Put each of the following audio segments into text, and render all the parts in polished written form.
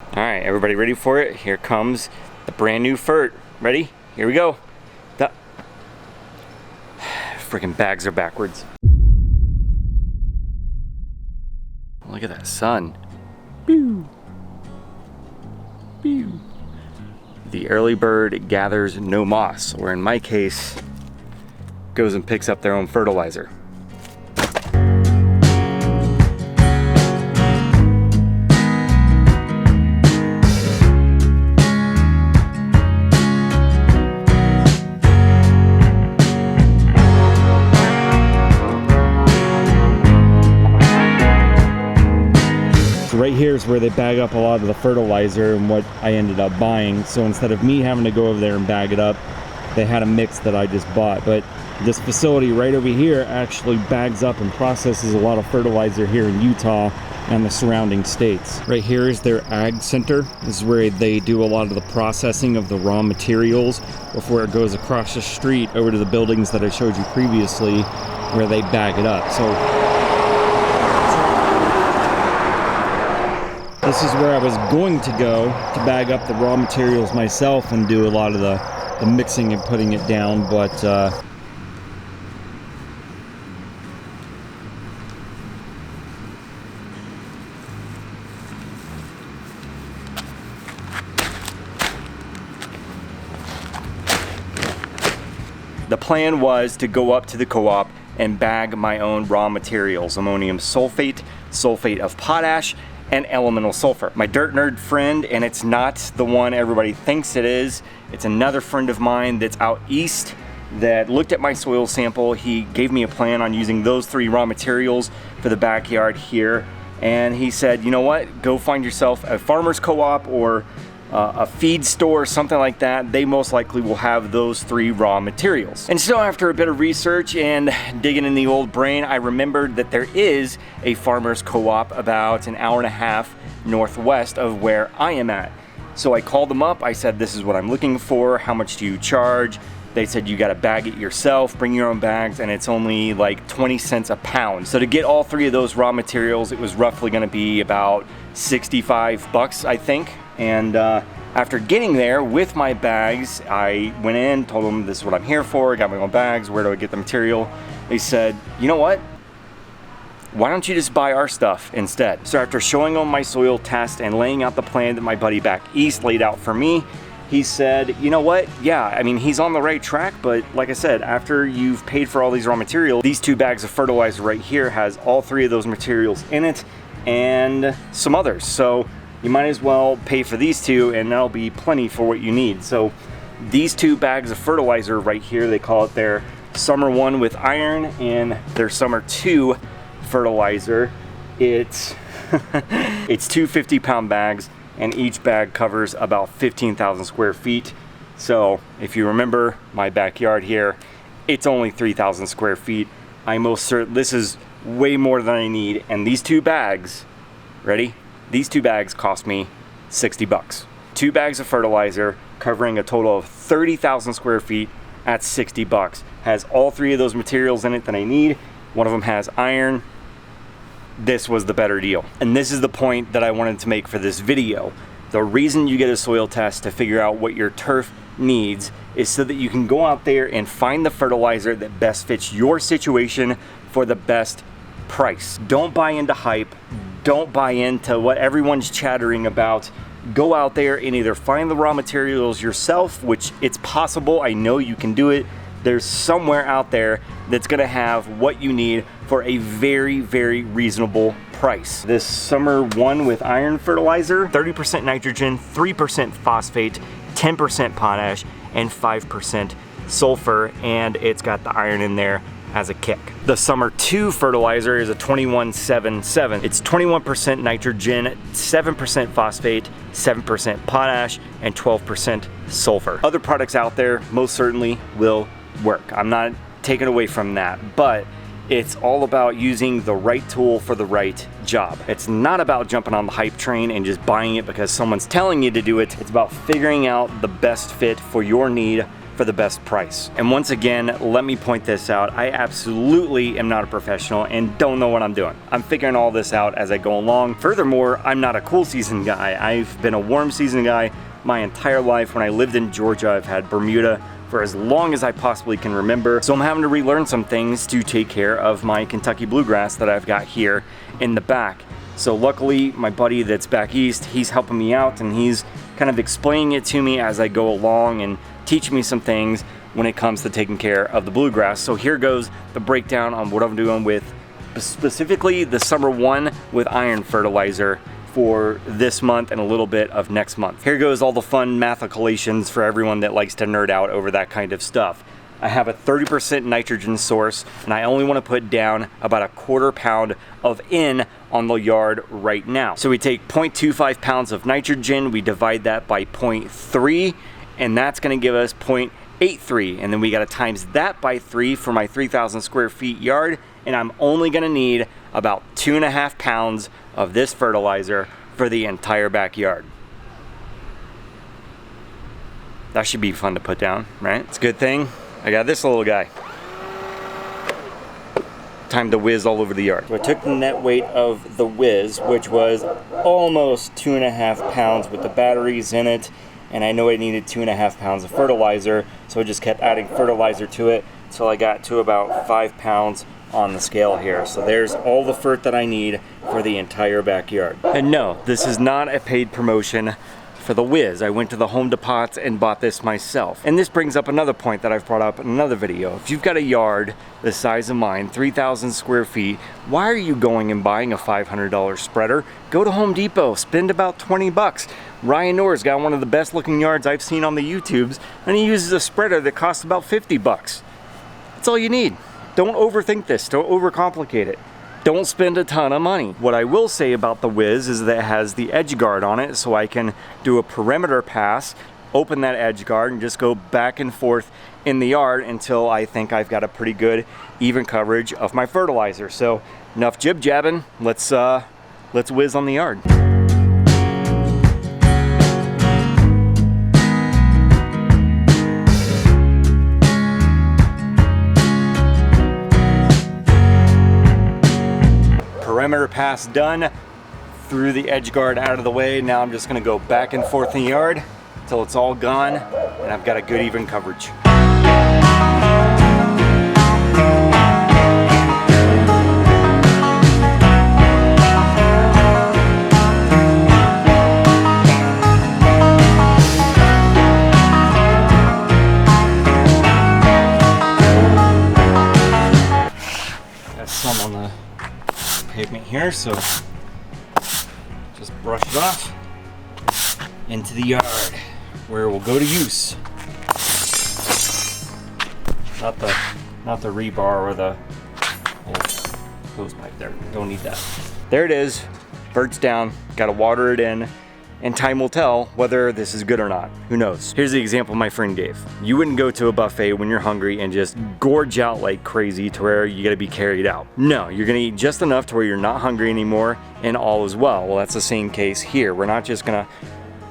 All right, everybody ready for it? Here comes the brand new FERT. Ready? Here we go. The freaking bags are backwards. Look at that sun. Pew. Pew. The early bird gathers no moss, or in my case, goes and picks up their own fertilizer. Right here is where they bag up a lot of the fertilizer and what I ended up buying. So instead of me having to go over there and bag it up, they had a mix that I just bought. But this facility right over here actually bags up and processes a lot of fertilizer here in Utah and the surrounding states. Right here is their ag center. This is where they do a lot of the processing of the raw materials before it goes across the street over to the buildings that I showed you previously where they bag it up. So this is where I was going to go to bag up the raw materials myself and do a lot of the mixing and putting it down, but the plan was to go up to the co-op and bag my own raw materials: ammonium sulfate, sulfate of potash, and elemental sulfur. My dirt nerd friend, and it's not the one everybody thinks it is, it's another friend of mine that's out east that looked at my soil sample. He gave me a plan on using those three raw materials for the backyard here, and he said, you know what, go find yourself a farmer's co-op or a feed store, something like that. They most likely will have those three raw materials. And so after a bit of research and digging in the old brain, I remembered that there is a farmer's co-op about an hour and a half northwest of where I am at. So I called them up. I said, this is what I'm looking for. How much do you charge? They said, you got to bag it yourself, bring your own bags, and it's only like 20 cents a pound. So to get all three of those raw materials, it was roughly going to be about 65 bucks, I think. And after getting there with my bags, I went in, told them this is what I'm here for, got my own bags, where do I get the material? They said, you know what? Why don't you just buy our stuff instead? So after showing them my soil test and laying out the plan that my buddy back east laid out for me, he said, you know what? Yeah, I mean, he's on the right track, but like I said, after you've paid for all these raw materials, these 2 bags of fertilizer right here has all 3 of those materials in it and some others. So you might as well pay for these 2 and that'll be plenty for what you need. So these 2 bags of fertilizer right here, they call it their Summer 1 with iron and their Summer 2 fertilizer. It's 2 50-pound bags, and each bag covers about 15,000 square feet. So if you remember my backyard here, it's only 3,000 square feet. I'm most certain this is way more than I need, and these 2 bags, ready? These 2 bags cost me 60 bucks. 2 bags of fertilizer covering a total of 30,000 square feet at 60 bucks. Has all 3 of those materials in it that I need. One of them has iron. This was the better deal. And this is the point that I wanted to make for this video. The reason you get a soil test to figure out what your turf needs is so that you can go out there and find the fertilizer that best fits your situation for the best price. Don't buy into hype. Don't buy into what everyone's chattering about. Go out there and either find the raw materials yourself, which it's possible, I know you can do it. There's somewhere out there that's gonna have what you need for a very, very reasonable price. This Summer 1 with iron fertilizer, 30% nitrogen, 3% phosphate, 10% potash, and 5% sulfur, and it's got the iron in there as a kick. The Summer 2 fertilizer is a 2177. It's 21% nitrogen, 7% phosphate, 7% potash, and 12% sulfur. Other products out there most certainly will work. I'm not taking away from that, but it's all about using the right tool for the right job. It's not about jumping on the hype train and just buying it because someone's telling you to do it. It's about figuring out the best fit for your need for the best price. And once again, let me point this out. I absolutely am not a professional and don't know what I'm doing. I'm figuring all this out as I go along. Furthermore, I'm not a cool season guy. I've been a warm season guy my entire life. When I lived in Georgia, I've had Bermuda for as long as I possibly can remember. So I'm having to relearn some things to take care of my Kentucky bluegrass that I've got here in the back. So luckily, my buddy that's back east, he's helping me out and he's kind of explaining it to me as I go along and teaching me some things when it comes to taking care of the bluegrass. So here goes the breakdown on what I'm doing with specifically the summer one with iron fertilizer for this month and a little bit of next month. Here goes all the fun math calculations for everyone that likes to nerd out over that kind of stuff. I have a 30% nitrogen source and I only want to put down about a 1/4 pound of N on the yard right now. So we take 0.25 pounds of nitrogen, we divide that by 0.3, and that's going to give us 0.83, and then we got to times that by 3 for my 3,000 square feet yard, and I'm only going to need about 2.5 pounds of this fertilizer for the entire backyard. That should be fun to put down, right? It's a good thing I got this little guy. Time to whiz all over the yard. So I took the net weight of the whiz, which was almost 2.5 pounds with the batteries in it, and I know I needed 2.5 pounds of fertilizer, so I just kept adding fertilizer to it until I got to about 5 pounds on the scale here. So there's all the FERT that I need for the entire backyard. And no, this is not a paid promotion for the whiz. I went to the Home Depots and bought this myself. And this brings up another point that I've brought up in another video. If you've got a yard the size of mine, 3,000 square feet, why are you going and buying a $500 spreader? Go to Home Depot, spend about 20 bucks. Ryan Orr's got one of the best looking yards I've seen on the YouTubes, and he uses a spreader that costs about 50 bucks. That's all you need. Don't overthink this, don't overcomplicate it. Don't spend a ton of money. What I will say about the whiz is that it has the edge guard on it, so I can do a perimeter pass, open that edge guard, and just go back and forth in the yard until I think I've got a pretty good even coverage of my fertilizer. So enough jib jabbing, let's whiz on the yard. Perimeter pass done, threw the edge guard out of the way. Now I'm just going to go back and forth in the yard until it's all gone and I've got a good even coverage. Got some on the pavement here, so just brush it off into the yard where it will go to use. Not the rebar or the hose pipe there. Don't need that. There it is. FERT's down. Got to water it in. And time will tell whether this is good or not. Who knows? Here's the example my friend gave. You wouldn't go to a buffet when you're hungry and just gorge out like crazy to where you gotta be carried out. No, you're gonna eat just enough to where you're not hungry anymore and all is well. Well, that's the same case here. We're not just gonna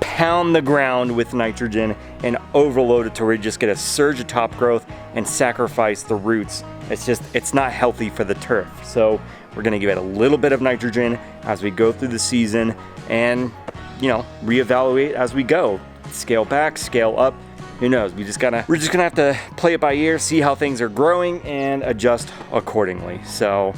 pound the ground with nitrogen and overload it to where you just get a surge of top growth and sacrifice the roots. It's not healthy for the turf. So we're gonna give it a little bit of nitrogen as we go through the season and, you know, reevaluate as we go. Scale back, scale up, who knows? We're just gonna have to play it by ear, see how things are growing and adjust accordingly. So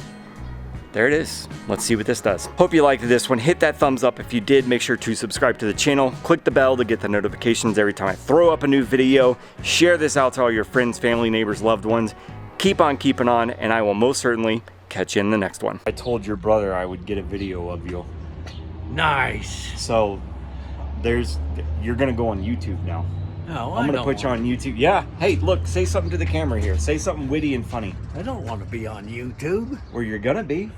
there it is. Let's see what this does. Hope you liked this one. Hit that thumbs up if you did. Make sure to subscribe to the channel. Click the bell to get the notifications every time I throw up a new video. Share this out to all your friends, family, neighbors, loved ones. Keep on keeping on, and I will most certainly catch you in the next one. I told your brother I would get a video of you. Nice. So you're gonna go on YouTube now. No, I'm gonna put you on YouTube. Yeah. Hey, look, say something to the camera here. Say something witty and funny. I don't want to be on YouTube. Where you're gonna be.